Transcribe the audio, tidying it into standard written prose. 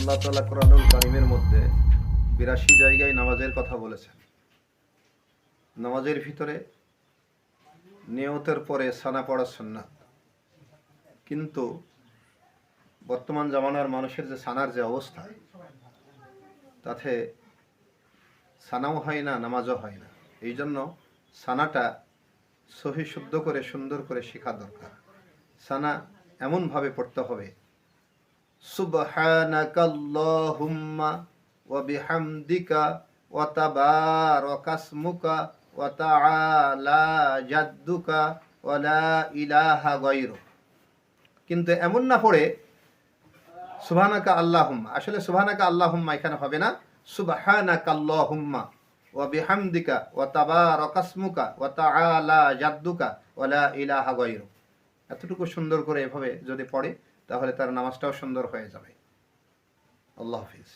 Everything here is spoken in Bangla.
আল্লাহ তাআলা কোরআনুল কারীমের মধ্যে ৮২ জায়গায় নামাজের কথা বলেছেন। নামাজের ভিতরে নিয়তের পরে সানা পড়া সুন্নাত, কিন্তু বর্তমান জামানার মানুষের যে সানার যে অবস্থা, তাতে সানাও হয় না, নামাজও হয় না। এই জন্য সানাটা সহি শুদ্ধ করে সুন্দর করে শেখা দরকার। সানা এমনভাবে পড়তে হবে, সুবহানাকাল্লাহুম্মা ওয়া বিহামদিকা ওয়া তাবারাকাসমুকা ওয়া তাআলা জাদ্দুকা ওয়া লা ইলাহা গায়রুক। কিন্তু এমন না পড়ে সুবহানাকা আল্লাহুম্মা, আসলে সুবহানাকা আল্লাহুম্মা এখানে হবে না, সুবহানাকাল্লাহুম্মা ওয়া বিহামদিকা ওয়া তাবারাকাসমুকা ওয়া তাআলা জাদ্দুকা ওয়া লা ইলাহা গায়রুক। এতটুকু সুন্দর করে এভাবে যদি পড়ে, তাহলে তার নামাজটাও সুন্দর হয়ে যাবে। আল্লাহ হাফিজ।